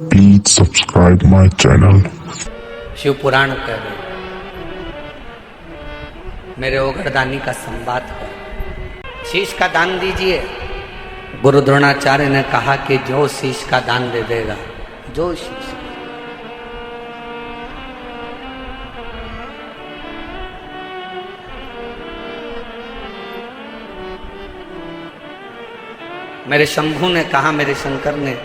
Please subscribe my channel. Shiv पुराण कह रहे मेरे ओगरदानी का संवाद है। शीश का दान दीजिए। गुरु द्रोणाचार्य ने कहा कि जो शीश का दान दे देगा, जो शीश, मेरे शंभू ने कहा, मेरे शंकर ने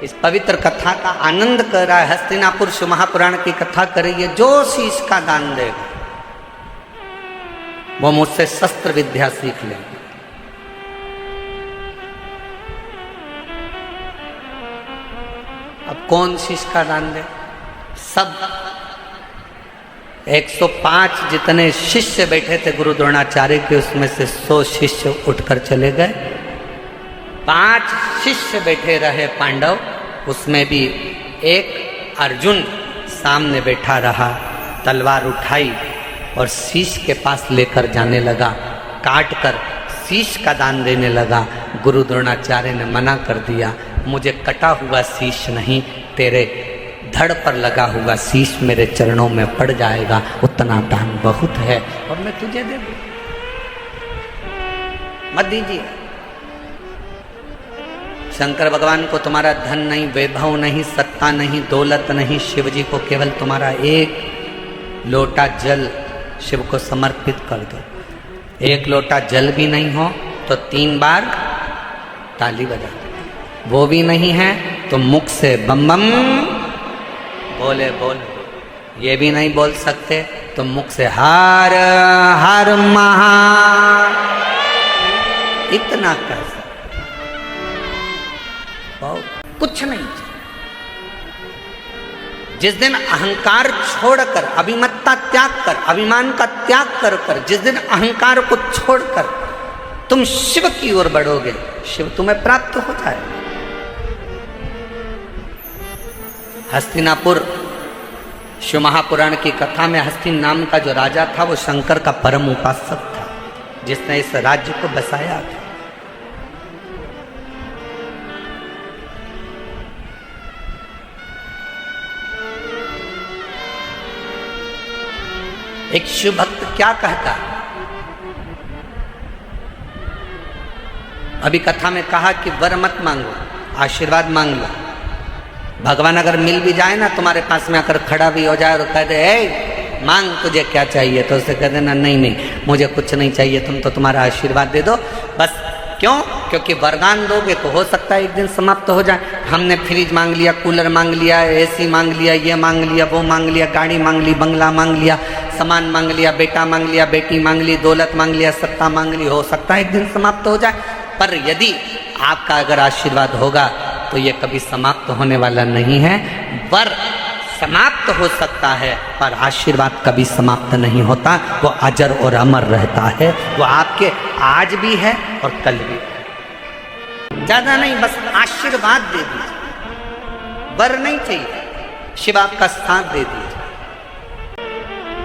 इस पवित्र कथा का आनंद कर रहा है। हस्तिनापुर शिव महापुराण की कथा करिए, जो शीश का दान देगा वो मुझसे शस्त्र विद्या सीख लेगा। अब कौन शीश का दान दे? सब 105 जितने शिष्य बैठे थे गुरु द्रोणाचार्य के, उसमें से 100 शिष्य उठकर चले गए। 5 शिष्य बैठे रहे पांडव, उसमें भी एक अर्जुन सामने बैठा रहा, तलवार उठाई और शीश के पास लेकर जाने लगा, काट कर शीश का दान देने लगा। गुरु द्रोणाचार्य ने मना कर दिया, मुझे कटा हुआ शीश नहीं, तेरे धड़ पर लगा हुआ शीश मेरे चरणों में पड़ जाएगा, उतना दान बहुत है और मैं तुझे दे दूं, मत दीजिए। शंकर भगवान को तुम्हारा धन नहीं, वैभव नहीं, सत्ता नहीं, दौलत नहीं, शिव जी को केवल तुम्हारा एक लोटा जल शिव को समर्पित कर दो। एक लोटा जल भी नहीं हो तो 3 बार ताली बजा दो। वो भी नहीं है तो मुख से बम बम बोले बोल। ये भी नहीं बोल सकते तो मुख से हर हर महा, इतना कर सकते, कुछ नहीं। जिस दिन अहंकार छोड़कर, अभिमत्ता त्याग कर, अभिमान का त्याग कर कर, जिस दिन अहंकार को छोड़कर तुम शिव की ओर बढ़ोगे, शिव तुम्हें प्राप्त हो जाए। हस्तिनापुर शिव महापुराण की कथा में हस्तिन नाम का जो राजा था वो शंकर का परम उपासक था, जिसने इस राज्य को बसाया था। एक शिव भक्त क्या कहता है? अभी कथा में कहा कि वर मत मांगो, आशीर्वाद मांग लो। भगवान अगर मिल भी जाए ना, तुम्हारे पास में आकर खड़ा भी हो जाए और कह दे ए मांग तुझे क्या चाहिए, तो उसे कह देना नहीं नहीं मुझे कुछ नहीं चाहिए, तुम तो तुम्हारा आशीर्वाद दे दो बस। क्यों? क्योंकि वरदान दोगे तो हो सकता है एक दिन समाप्त हो जाए। हमने फ्रिज मांग लिया, कूलर मांग लिया, एसी मांग लिया, ये मांग लिया, वो मांग लिया, गाड़ी मांग ली, बंगला मांग लिया, सामान मांग लिया, बेटा मांग लिया, बेटी मांग ली, दौलत मांग लिया, सत्ता मांग ली, हो सकता है एक दिन समाप्त हो जाए। पर यदि आपका अगर आशीर्वाद होगा तो ये कभी समाप्त होने वाला नहीं है। वर समाप्त हो सकता है पर आशीर्वाद कभी समाप्त नहीं होता, वो अजर और अमर रहता है। वो आपके आज भी है और कल भी है। ज्यादा नहीं, बस आशीर्वाद दे दीजिए, वर नहीं चाहिए, शिव आपका साथ दे दीजिए।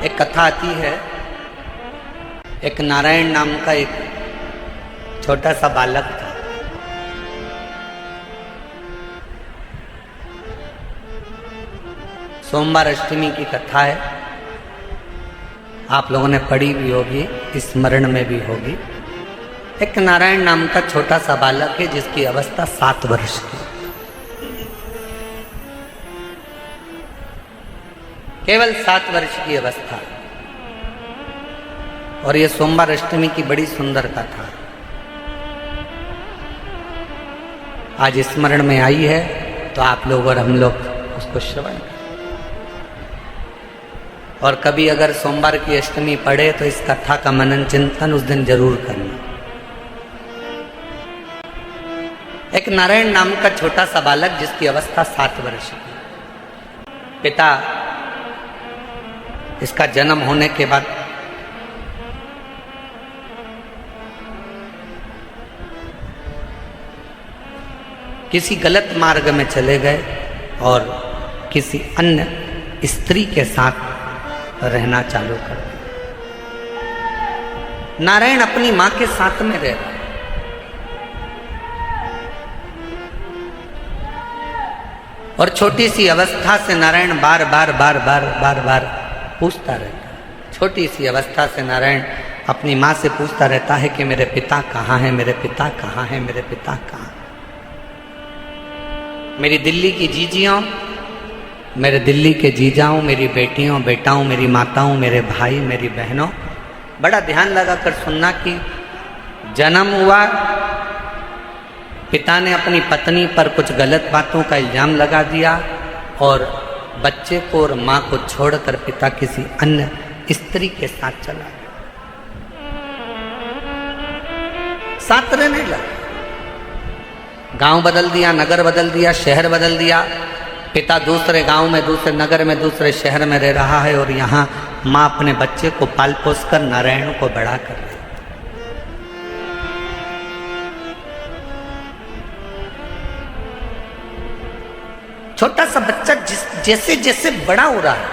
एक कथा आती है, एक नारायण नाम का एक छोटा सा बालक था। सोमवार अष्टमी की कथा है, आप लोगों ने पढ़ी भी होगी, स्मरण में भी होगी। एक नारायण नाम का छोटा सा बालक है जिसकी अवस्था 7 वर्ष की, केवल 7 वर्ष की अवस्था। और ये सोमवार अष्टमी की बड़ी सुंदर कथा आज स्मरण में आई है, तो आप लोग और हम लोग उसको श्रवण करें। और कभी अगर सोमवार की अष्टमी पढ़े तो इस कथा का मनन चिंतन उस दिन जरूर करना। एक नारायण नाम का छोटा सा बालक जिसकी अवस्था 7 वर्ष की। पिता इसका जन्म होने के बाद किसी गलत मार्ग में चले गए और किसी अन्य स्त्री के साथ रहना चालू कर दिया। नारायण अपनी मां के साथ में रह रहा है। और छोटी सी अवस्था से नारायण बार बार बार बार बार बार पूछता रहता है। छोटी सी अवस्था से नारायण अपनी माँ से पूछता रहता है कि मेरे पिता कहाँ हैं, मेरे पिता कहाँ हैं, मेरे पिता कहाँ। मेरी दिल्ली की जीजियों, मेरे दिल्ली के जीजाओं, मेरी बेटियों बेटाओं, मेरी माताओं, मेरे भाई, मेरी बहनों, बड़ा ध्यान लगाकर सुनना कि जन्म हुआ, पिता ने अपनी पत्नी पर कुछ गलत बातों का इल्जाम लगा दिया और बच्चे को और माँ को छोड़कर पिता किसी अन्य स्त्री के साथ चला गया, साथ रहने लगा। गांव बदल दिया, नगर बदल दिया, शहर बदल दिया। पिता दूसरे गांव में, दूसरे नगर में, दूसरे शहर में रह रहा है और यहाँ माँ अपने बच्चे को पाल पोस कर नारायण को बड़ा कर रही। छोटा सा बच्चा जैसे जैसे बड़ा हो रहा है,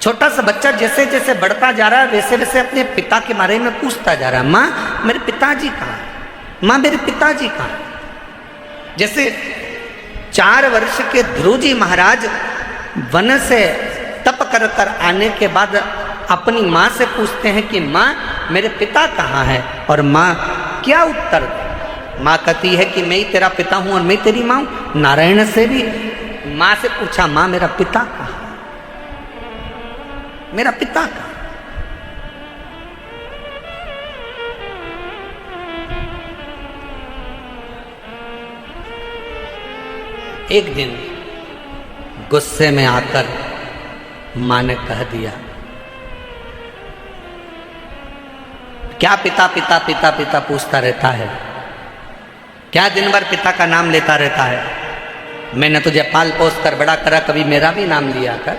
छोटा सा बच्चा जैसे जैसे बढ़ता जा रहा है वैसे वैसे अपने पिता के बारे में पूछता जा रहा है, माँ मेरे पिताजी कहाँ हैं, माँ मेरे पिताजी कहाँ हैं। जैसे 4 वर्ष के ध्रुव जी महाराज वन से तप कर कर आने के बाद अपनी माँ से पूछते हैं कि माँ मेरे पिता कहाँ है, और माँ क्या उत्तर दे। माँ कहती है कि मैं ही तेरा पिता हूँ और मैं तेरी माँ हूँ। नारायण से भी माँ से पूछा, माँ मेरा पिता कहाँ, मेरा पिता कहाँ। एक दिन गुस्से में आकर माँ ने कह दिया, क्या पिता पिता पिता पिता पूछता रहता है, क्या दिन भर पिता का नाम लेता रहता है। मैंने तुझे पाल पोस कर बड़ा करा, कभी मेरा भी नाम लिया कर,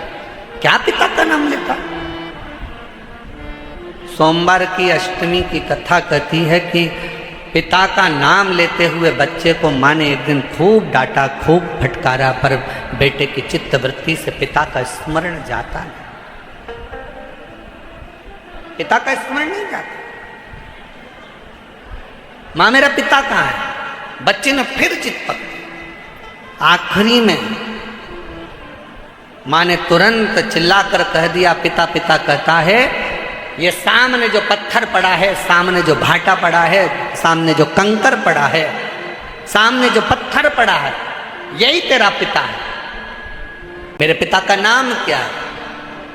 क्या पिता का नाम लेता। सोमवार की अष्टमी की कथा कहती है कि पिता का नाम लेते हुए बच्चे को माँ ने एक दिन खूब डांटा, खूब फटकारा, पर बेटे की चित्त वृत्ति से पिता का स्मरण जाता नहीं, पिता का स्मरण नहीं जाता। माँ मेरा पिता कहाँ है, बच्चे ने फिर चित पकड़ी। आखिरी में माँ ने तुरंत चिल्लाकर कह दिया, पिता पिता कहता है, ये सामने जो पत्थर पड़ा है, सामने जो भाटा पड़ा है, सामने जो कंकर पड़ा है, सामने जो पत्थर पड़ा है, यही तेरा पिता है। मेरे पिता का नाम क्या है।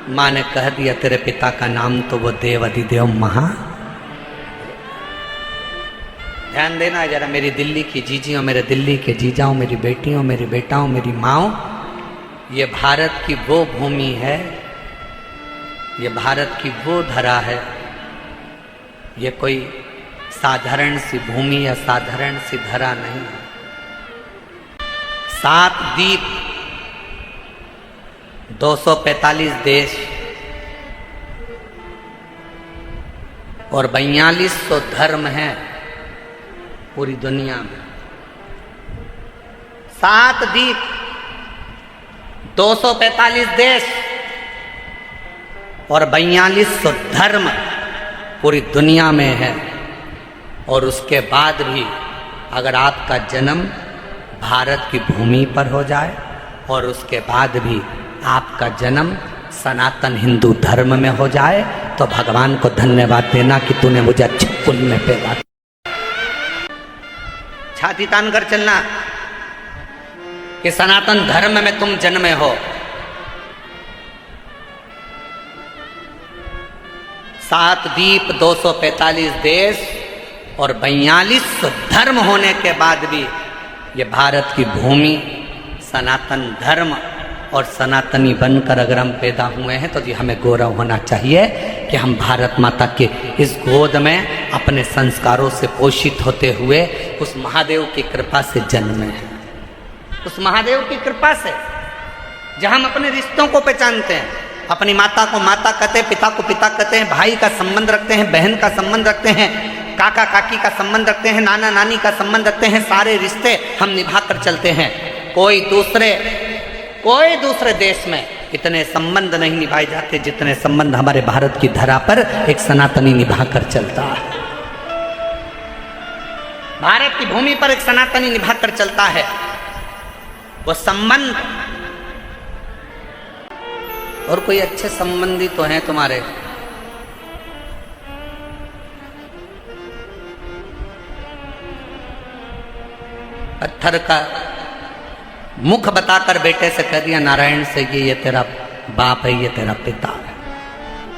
माँ ने कह दिया, तेरे पिता का नाम तो वो देव अधिदेव महा। ध्यान देना जरा, मेरी दिल्ली की जीजियों, मेरे दिल्ली के जीजाओं, मेरी बेटियों, मेरी बेटाओं, मेरी माओ, ये भारत की वो भूमि है, ये भारत की वो धरा है। ये कोई साधारण सी भूमि या साधारण सी धरा नहीं है। 7 द्वीप, 245 देश और 4200 धर्म हैं पूरी दुनिया में। 7 द्वीप, 245 देश और 4200 धर्म पूरी दुनिया में है। और उसके बाद भी अगर आपका जन्म भारत की भूमि पर हो जाए और उसके बाद भी आपका जन्म सनातन हिंदू धर्म में हो जाए, तो भगवान को धन्यवाद देना कि तूने मुझे अच्छे कुल में पैदा किया। छाती तान कर चलना कि सनातन धर्म में तुम जन्मे हो। 7 द्वीप, 245 देश और 4200 धर्म होने के बाद भी ये भारत की भूमि सनातन धर्म और सनातनी बनकर अगर हम पैदा हुए हैं तो जी हमें गौरव होना चाहिए कि हम भारत माता के इस गोद में अपने संस्कारों से पोषित होते हुए उस महादेव की कृपा से जन्मे हैं। उस महादेव की कृपा से जहाँ हम अपने रिश्तों को पहचानते हैं, अपनी माता को माता कहते हैं, पिता को पिता कहते हैं, भाई का संबंध रखते हैं, बहन का संबंध रखते हैं, काका काकी का संबंध रखते हैं, नाना नानी का संबंध रखते हैं। सारे रिश्ते हम निभा कर चलते हैं। कोई दूसरे देश में इतने संबंध नहीं निभाए जाते जितने संबंध हमारे भारत की धरा पर एक सनातनी निभा कर चलता है। भारत की भूमि पर एक सनातनी निभा कर चलता है। वो संबंध। और कोई अच्छे संबंधी तो हैं तुम्हारे? पत्थर का मुख बताकर बेटे से कह दिया नारायण से ये तेरा बाप है, ये तेरा पिता है।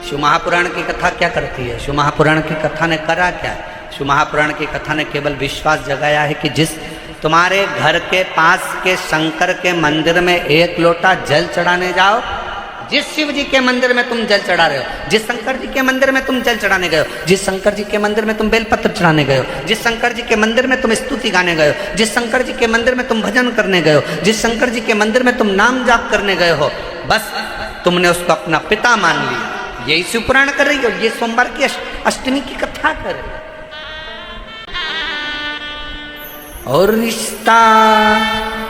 शिव महापुराण की कथा क्या करती है? शिव महापुराण की कथा ने करा क्या है? शिव महापुराण की कथा ने केवल विश्वास जगाया है कि जिस तुम्हारे घर के पास के शंकर के मंदिर में एक लोटा जल चढ़ाने जाओ, जिस शिव जी के मंदिर में तुम जल चढ़ा रहे हो, जिस शंकर जी के मंदिर में तुम जल चढ़ाने गए हो, जिस शंकर जी के मंदिर में तुम बेलपत्र चढ़ाने गए हो, जिस शंकर जी के मंदिर में तुम स्तुति गाने गए हो, जिस शंकर जी के मंदिर में तुम भजन करने गए हो, जिस शंकर जी के मंदिर में तुम नाम जाप करने गए हो, बस तुमने उसको अपना पिता मान लिया। यही शिव पुराण कर रही हो, ये सोमवार की अष्टमी की कथा कर रही हो। और रिश्ता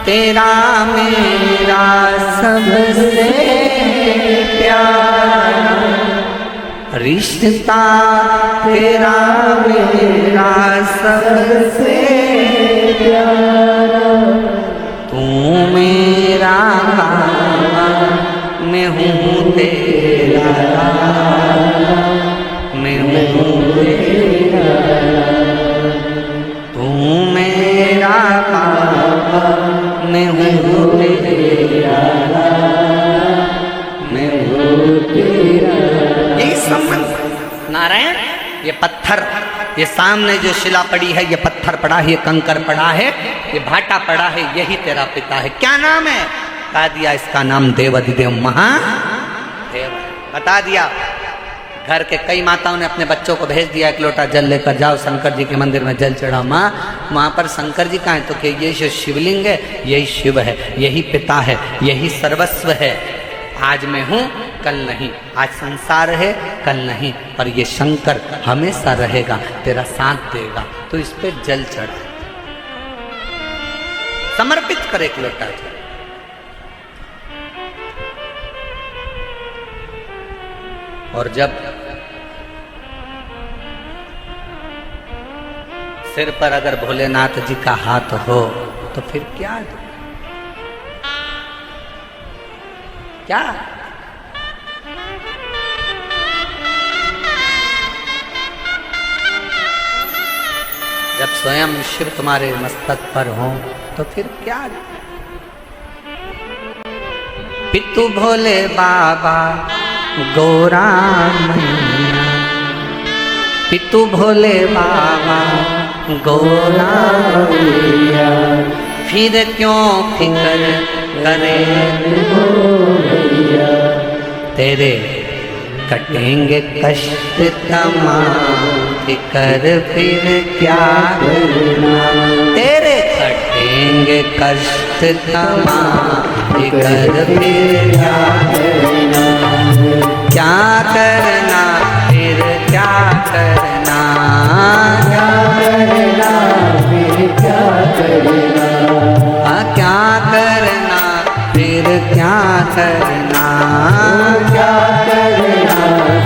तेरा मेरा सबसे प्यारा, रिश्ता तेरा मेरा सबसे प्यारा, तू मेरा बाबा मैं हूँ तेरा लाला, मैं हूँ तेरा, तू मेरा बाबा मैं हूँ तेरा लाला, मैं हूँ तेरा। यही संबंध। नारायण ये पत्थर, ये सामने जो शिला पड़ी है, ये पत्थर पड़ा है, ये कंकर पड़ा है, ये भाटा पड़ा है, यही तेरा पिता है। क्या नाम है? बता दिया, इसका नाम देवाधिदेव महादेव। बता दिया। घर के कई माताओं ने अपने बच्चों को भेज दिया, एक लोटा जल लेकर जाओ शंकर जी के मंदिर में जल चढ़ाओ। माँ वहाँ पर शंकर जी कहाँ है? तो कि ये जो शिवलिंग है यही शिव है, यही पिता है, यही सर्वस्व है। आज मैं हूँ कल नहीं, आज संसार है कल नहीं, और ये शंकर हमेशा रहेगा, तेरा साथ देगा। तो इस पे जल चढ़ा, समर्पित कर एक लोटा जल। और जब सिर पर अगर भोलेनाथ जी का हाथ हो तो फिर क्या दो? क्या? जब स्वयं शिव तुम्हारे मस्तक पर हो तो फिर क्या दो? पितु भोले बाबा गौरा मैया, पितु भोले बाबा गौरा मैया, फिर क्यों फिक्र करे भैया, तेरे कटेंगे कष्ट तमाम, फिक्र फिर क्या करना, तेरे कटेंगे कष्ट तमाम, फिक्र फिर क्या करना, क्या करना फिर क्या करना, क्या करना फिर क्या करना, क्या करना फिर क्या करना, क्या करना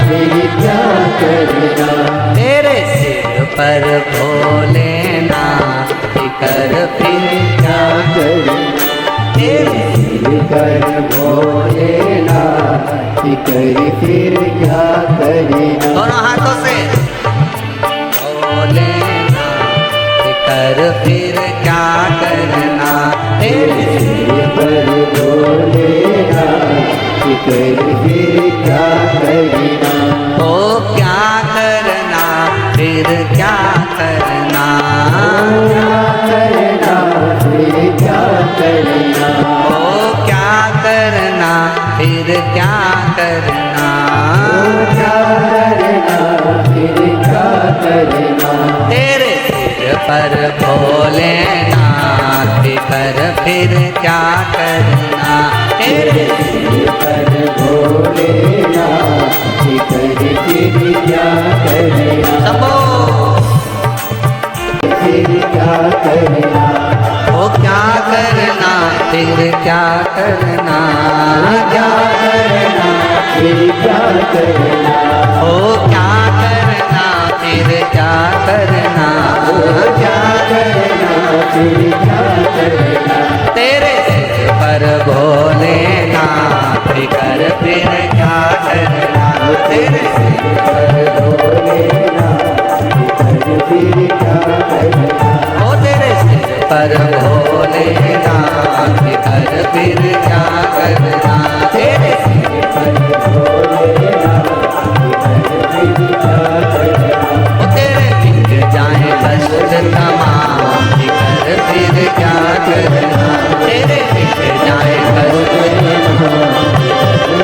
फिर क्या करना, तेरे सिर पर भोलेनाथ फिक्र फिर क्या करना, तेरे सिर पर भोलेनाथ फिक्र फिर क्या करना। दोनों हाथों से भोलेनाथ फिक्र फिर क्या करना, तेरे सिर पर भोलेनाथ फिक्र फिर क्या करना, ओ क्या करना फिर क्या करना, क्या करना फिर क्या करना, ओ क्या करना फिर क्या करना, क्या करना फिर क्या करना, तेरे सिर पर भोलेनाथ फिक्र फिर क्या करना, तेरे सिर पर भोलेनाथ फिक्र फिर क्या करना, सबो फिर क्या करना, ओ क्या करना फिर क्या करना, क्या करना फिर क्या करना, ओ क्या करना फिर क्या करना, क्या करना, फिर क्या करना। तेरे सिर पर भोलेनाथ कर फिर क्या करना, तेरे सिर पर भोलेनाथ कर फिर क्या करना। ओ तेरे सिर पर भोलेनाथ कर फिर क्या करना, तेरे सिर पर भोलेनाथ कर फिर क्या करना। ओ तेरे मिट जाए कष्ट तमाम कर फिर क्या करना, तेरे मिट जाए कष्ट तमाम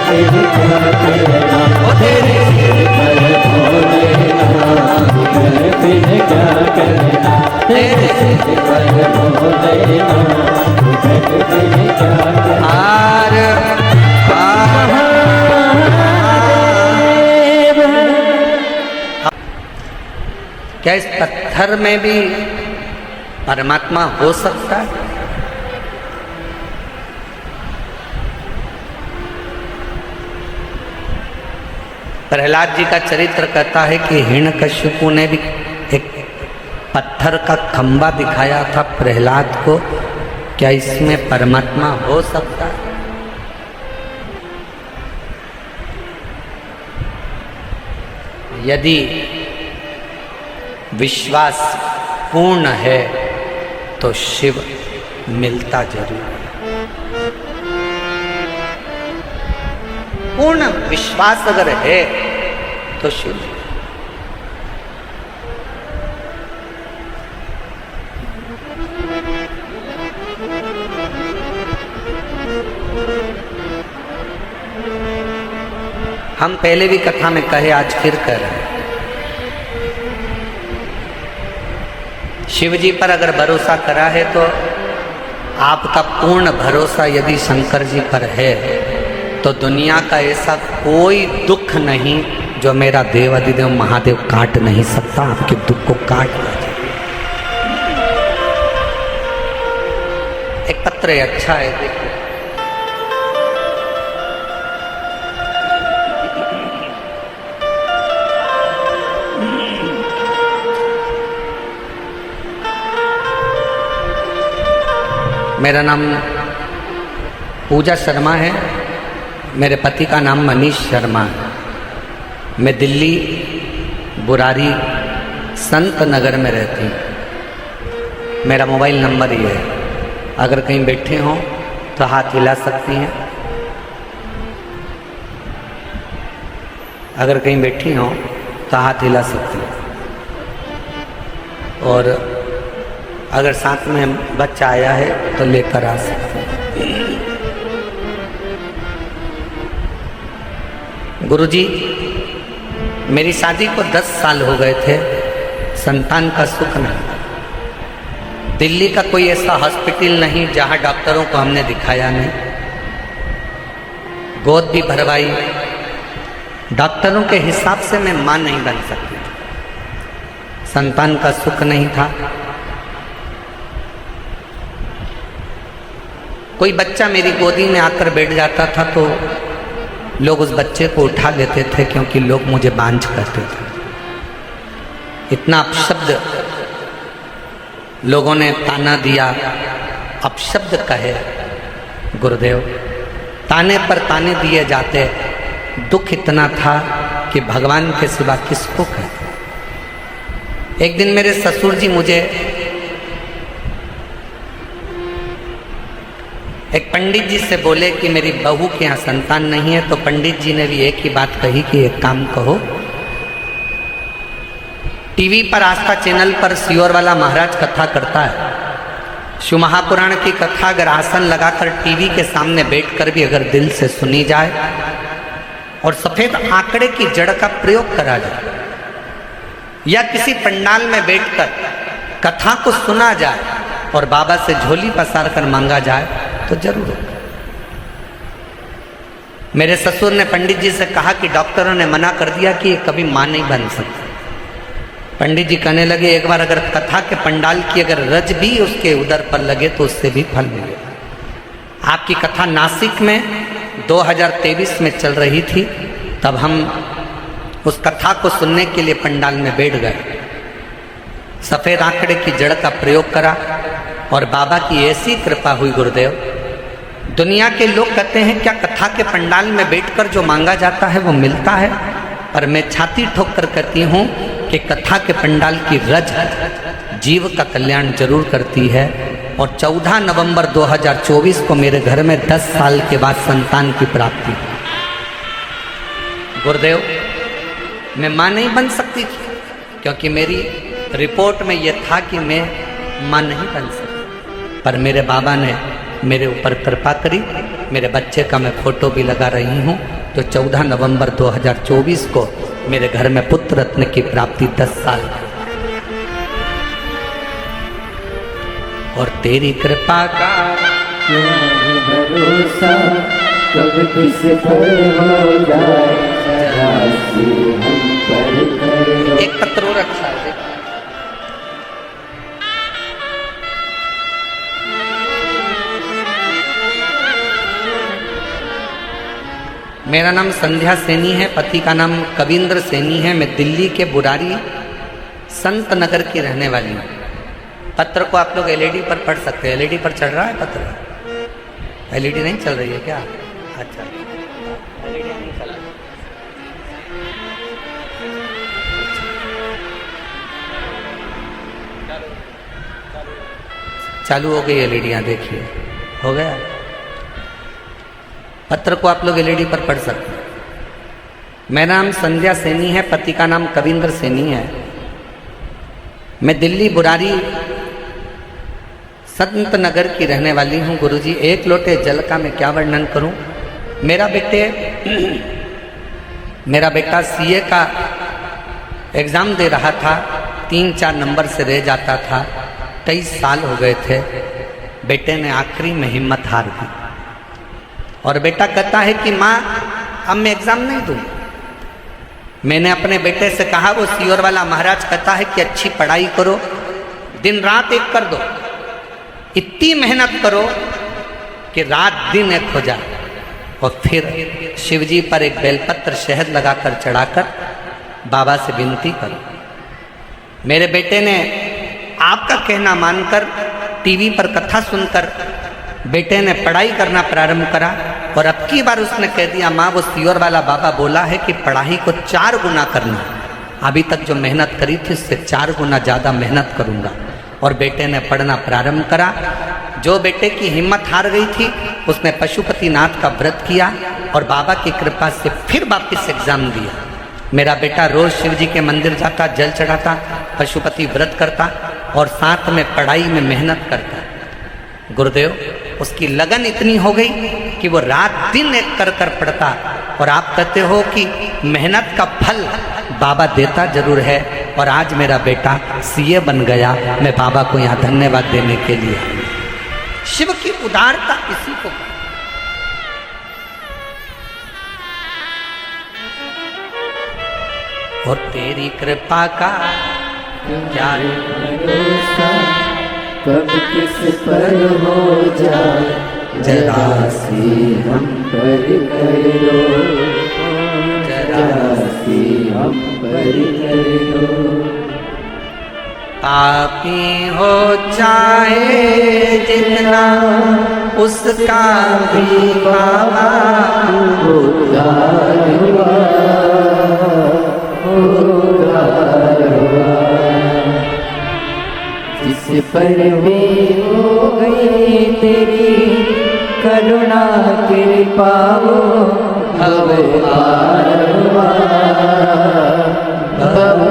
फिर क्या करना। ओ तेरे सिर पर भोलेनाथ कर फिर क्या करना, तेरे सिर पर भोलेनाथ कर फिर क्या करना। क्या इस पत्थर में भी परमात्मा हो सकता है? प्रहलाद जी का चरित्र कहता है कि हिरण्यकश्यपु ने भी एक पत्थर का खंबा दिखाया था प्रहलाद को। क्या इसमें परमात्मा हो सकता है? यदि विश्वास पूर्ण है तो शिव मिलता जरूर है। पूर्ण विश्वास अगर है तो शिव। हम पहले भी कथा में कहे, आज फिर कह रहे हैं, शिव जी पर अगर भरोसा करा है तो आपका पूर्ण भरोसा यदि शंकर जी पर है तो दुनिया का ऐसा कोई दुख नहीं जो मेरा देव अधिदेव महादेव काट नहीं सकता। आपके दुख को काट देगा। एक पत्र है, अच्छा है, देखो। मेरा नाम पूजा शर्मा है, मेरे पति का नाम मनीष शर्मा है। मैं दिल्ली बुरारी संत नगर में रहती हूँ। मेरा मोबाइल नंबर ये है, अगर कहीं बैठे हों तो हाथ हिला सकती हैं। अगर कहीं बैठी हों तो हाथ हिला सकती हैं। और अगर साथ में बच्चा आया है तो लेकर आ सकते हैं। गुरुजी, मेरी शादी को 10 साल हो गए थे, संतान का सुख नहीं। दिल्ली का कोई ऐसा हॉस्पिटल नहीं जहां डॉक्टरों को हमने दिखाया नहीं। गोद भी भरवाई, डॉक्टरों के हिसाब से मैं मां नहीं बन सकती। संतान का सुख नहीं था। कोई बच्चा मेरी गोदी में आकर बैठ जाता था तो लोग उस बच्चे को उठा लेते थे, क्योंकि लोग मुझे बांझ कहते थे। इतना अपशब्द लोगों ने ताना दिया, अपशब्द कहे गुरुदेव, ताने पर ताने दिए जाते। दुख इतना था कि भगवान के सिवा किसको कहते। एक दिन मेरे ससुर जी मुझे एक पंडित जी से बोले कि मेरी बहू के यहाँ संतान नहीं है, तो पंडित जी ने भी एक ही बात कही कि एक काम कहो, टीवी पर आस्था चैनल पर सियोर वाला महाराज कथा करता है। शिव महापुराण की कथा अगर आसन लगाकर टीवी के सामने बैठकर भी अगर दिल से सुनी जाए और सफेद आंकड़े की जड़ का प्रयोग करा जाए, या किसी पंडाल में बैठकर कथा को सुना जाए और बाबा से झोली पसार कर मांगा जाए तो जरूर। मेरे ससुर ने पंडित जी से कहा कि डॉक्टरों ने मना कर दिया कि ये कभी मां नहीं बन सकती। पंडित जी कहने लगे, एक बार अगर कथा के पंडाल की अगर रज भी उसके उदर पर लगे तो उससे भी फल मिलेगा। आपकी कथा नासिक में 2023 में चल रही थी, तब हम उस कथा को सुनने के लिए पंडाल में बैठ गए। सफेद आंकड़े की जड़ का प्रयोग करा और बाबा की ऐसी कृपा हुई गुरुदेव। दुनिया के लोग कहते हैं क्या कथा के पंडाल में बैठकर जो मांगा जाता है वो मिलता है, पर मैं छाती ठोक कर कहती हूँ कि कथा के पंडाल की रज जीव का कल्याण जरूर करती है। और 14 नवंबर 2024 को मेरे घर में 10 साल के बाद संतान की प्राप्ति। गुरुदेव, मैं माँ नहीं बन सकती थी क्योंकि मेरी रिपोर्ट में यह था कि मैं माँ नहीं बन सकती, पर मेरे बाबा ने मेरे ऊपर कृपा करी। मेरे बच्चे का मैं फोटो भी लगा रही हूँ। तो 14 नवंबर 2024 को मेरे घर में पुत्र रत्न की प्राप्ति 10 साल की। और तेरी कृपा का भरोसा कब किस पर हो जाए, हम पर एक पत्र और अच्छा है। मेरा नाम संध्या सैनी है, पति का नाम कविंद्र सैनी है। मैं दिल्ली के बुरारी संत नगर की रहने वाली हूँ। पत्र को आप लोग एलईडी पर पढ़ सकते हैं। एलईडी पर चल रहा है पत्र? एलईडी नहीं चल रही है क्या? अच्छा, एलईडी नहीं चल रही। चालू हो गई एलईडियाँ, देखिए हो गया। पत्र को आप लोग एलईडी पर पढ़ सकते हैं। मेरा नाम संध्या सैनी है, पति का नाम कविंद्र सैनी है। मैं दिल्ली बुरारी संत नगर की रहने वाली हूँ। गुरुजी, एक लोटे जल का मैं क्या वर्णन करूँ। मेरा बेटा सीए का एग्ज़ाम दे रहा था, 3-4 नंबर से रह जाता था। 23 साल हो गए थे। बेटे ने आखिरी में हिम्मत हार दी और बेटा कहता है कि माँ अब मैं एग्ज़ाम नहीं दूँ। मैंने अपने बेटे से कहा, वो सीओर वाला महाराज कहता है कि अच्छी पढ़ाई करो, दिन रात एक कर दो, इतनी मेहनत करो कि रात दिन एक हो जाए। और फिर शिवजी पर एक बेलपत्र शहद लगाकर चढ़ाकर बाबा से विनती करो। मेरे बेटे ने आपका कहना मानकर टीवी पर कथा सुनकर बेटे ने पढ़ाई करना प्रारंभ करा। और अब की बार उसने कह दिया, माँ वो सीओर वाला बाबा बोला है कि पढ़ाई को 4 गुना करना। अभी तक जो मेहनत करी थी उससे 4 गुना ज़्यादा मेहनत करूँगा। और बेटे ने पढ़ना प्रारंभ करा। जो बेटे की हिम्मत हार गई थी उसने पशुपतिनाथ का व्रत किया और बाबा की कृपा से फिर वापस एग्जाम दिया। मेरा बेटा रोज शिव जी के मंदिर जाता, जल चढ़ाता, पशुपति व्रत करता और साथ में पढ़ाई में मेहनत करता। गुरुदेव, उसकी लगन इतनी हो गई कि वो रात दिन एक कर कर पढ़ता। और आप कहते हो कि मेहनत का फल बाबा देता जरूर है। और आज मेरा बेटा सीए बन गया। मैं बाबा को यहाँ धन्यवाद देने के लिए। शिव की उदारता इसी को। और तेरी कृपा का क्या भरोसा कब किस पर हो जाए, जरा सी हम पर कर लो, जरा सी हम पर कर लो। पापी हो चाहे जितना उसका भी बाबा उद्धार हुआ, उद्धार हुआ। जिस पर भी हो गई तेरी करुणा कृपा हो, भव पार हुआ, भव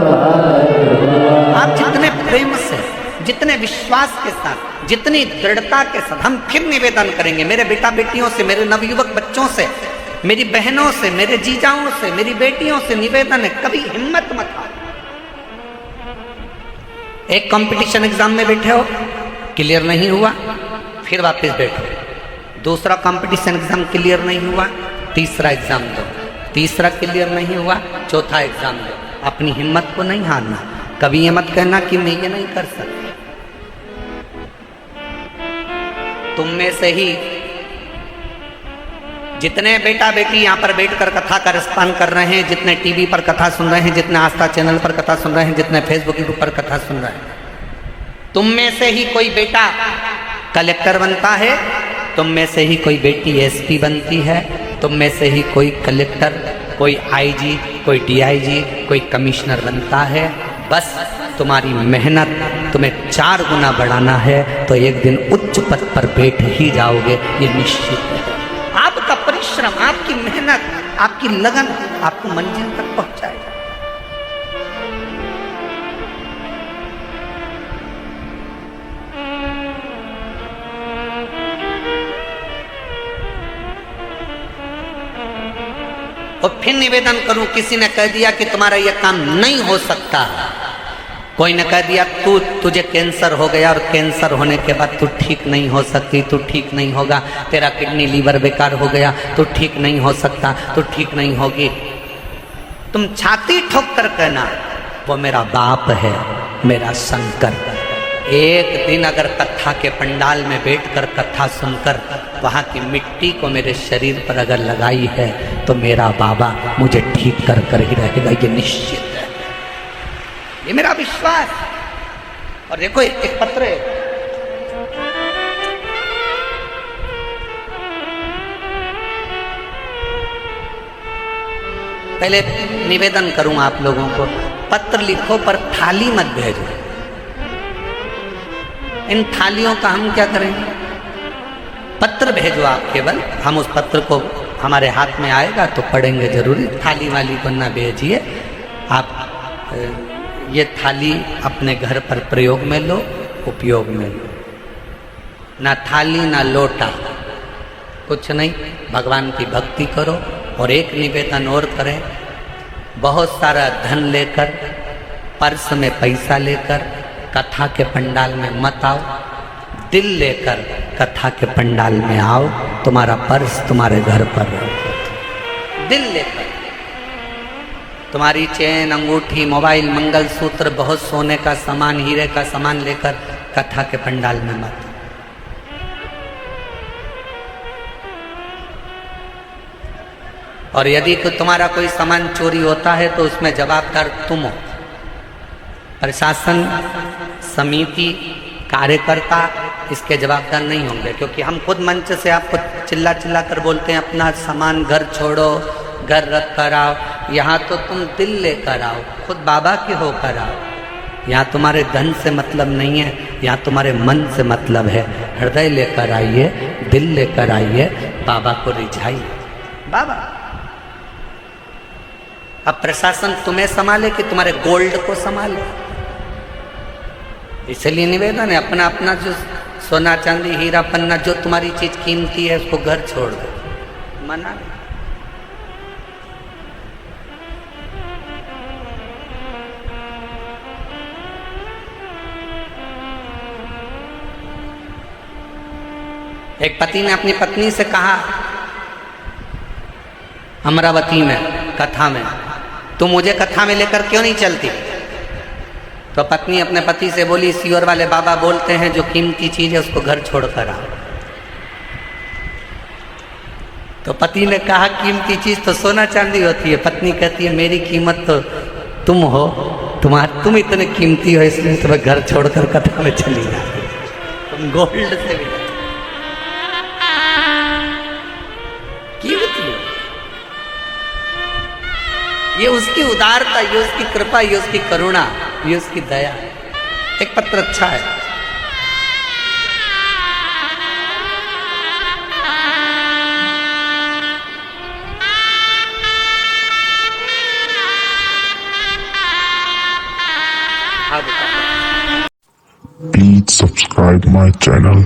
पार हुआ। आप जितने प्रेम से, जितने विश्वास के साथ, जितनी दृढ़ता के साथ, हम फिर निवेदन करेंगे मेरे बेटा बेटियों से, मेरे नवयुवक बच्चों से, मेरी बहनों से, मेरे जीजाओं से, मेरी बेटियों से निवेदन है, कभी हिम्मत मत हारो। एक कंपटीशन एग्जाम में बैठे हो, क्लियर नहीं हुआ, फिर वापस बैठो। दूसरा कंपटीशन एग्जाम क्लियर नहीं हुआ, तीसरा एग्जाम दो। तीसरा क्लियर नहीं हुआ, चौथा एग्जाम दो। अपनी हिम्मत को नहीं हारना। कभी ये मत कहना कि मैं ये नहीं कर सकती। तुम में से ही जितने बेटा बेटी यहाँ पर बैठकर कथा का रसपान कर रहे हैं, जितने टीवी पर कथा सुन रहे हैं, जितने आस्था चैनल पर कथा सुन रहे हैं, जितने फेसबुक यूट्यूब पर कथा सुन रहे हैं, तुम में से ही कोई बेटा कलेक्टर बनता है, तुम में से ही कोई बेटी एसपी बनती है, तुम में से ही कोई कलेक्टर, कोई आईजी, कोई डीआईजी, कोई कमिश्नर बनता है। बस तुम्हारी मेहनत तुम्हें 4 गुना बढ़ाना है तो एक दिन उच्च पद पर बैठ ही जाओगे, ये निश्चित है। आपका परिश्रम, आपकी मेहनत, आपकी लगन आपको मंजिल तक पहुंचाएगा। और फिर निवेदन करूं, किसी ने कह दिया कि तुम्हारा यह काम नहीं हो सकता, कोई ने कह दिया तुझे कैंसर हो गया और कैंसर होने के बाद तू ठीक नहीं हो सकती, तू ठीक नहीं होगा, तेरा किडनी लीवर बेकार हो गया, तू ठीक नहीं हो सकता, तू ठीक नहीं होगी, तुम छाती ठोक कर कहना वो मेरा बाप है, मेरा शंकर। एक दिन अगर कथा के पंडाल में बैठकर कथा सुनकर वहाँ की मिट्टी को मेरे शरीर पर अगर लगाई है तो मेरा बाबा मुझे ठीक कर कर ही रहेगा, ये निश्चित है, ये मेरा विश्वास। और देखो एक पत्र है, पहले निवेदन करूं आप लोगों को, पत्र लिखो पर थाली मत भेजो। इन थालियों का हम क्या करेंगे? पत्र भेजो आप केवल, हम उस पत्र को हमारे हाथ में आएगा तो पढ़ेंगे जरूरी, थाली वाली को ना भेजिए। आप ये थाली अपने घर पर प्रयोग में लो, उपयोग में लो, ना थाली ना लोटा, कुछ नहीं, भगवान की भक्ति करो। और एक निवेदन और करें, बहुत सारा धन लेकर, पर्स में पैसा लेकर कथा के पंडाल में मत आओ, दिल लेकर कथा के पंडाल में आओ, तुम्हारा पर्स तुम्हारे घर पर रहो। दिल लेकर तुम्हारी चेन, अंगूठी, मोबाइल, मंगलसूत्र, बहुत सोने का सामान, हीरे का सामान लेकर कथा के पंडाल में मत। और यदि तुम्हारा कोई सामान चोरी होता है तो उसमें जवाबदार तुम हो। प्रशासन, समिति, कार्यकर्ता इसके जवाबदार नहीं होंगे, क्योंकि हम खुद मंच से आपको चिल्ला चिल्ला कर बोलते हैं अपना सामान घर छोड़ो, घर रख कर आओ। यहाँ तो तुम दिल लेकर आओ, खुद बाबा के होकर आओ। यहाँ तुम्हारे धन से मतलब नहीं है, यहाँ तुम्हारे मन से मतलब है। हृदय लेकर आइए, दिल लेकर आइए, बाबा को रिझाइए। बाबा अब प्रशासन तुम्हें संभाले कि तुम्हारे गोल्ड को संभाले? इसलिए निवेदन है, अपना अपना जो सोना चांदी हीरा पन्ना जो तुम्हारी चीज कीमती है उसको घर छोड़ दो, मना नहीं। एक पति ने अपनी पत्नी से कहा अमरावती में कथा में, तू मुझे कथा में लेकर क्यों नहीं चलती? तो पत्नी अपने पति से बोली, सीवर वाले बाबा बोलते हैं जो कीमती चीज है उसको घर छोड़कर आओ। तो पति ने कहा कीमती चीज तो सोना चांदी होती है। पत्नी कहती है मेरी कीमत तो तुम हो, तुम इतने कीमती हो इसलिए तुम्हें घर छोड़कर कथा में चली जाती, तुम गोल्ड से भी कीमती हो। ये उसकी उदारता, ये उसकी कृपा, ये उसकी करुणा, ये उसकी दया। एक पत्र अच्छा है, Please subscribe my channel.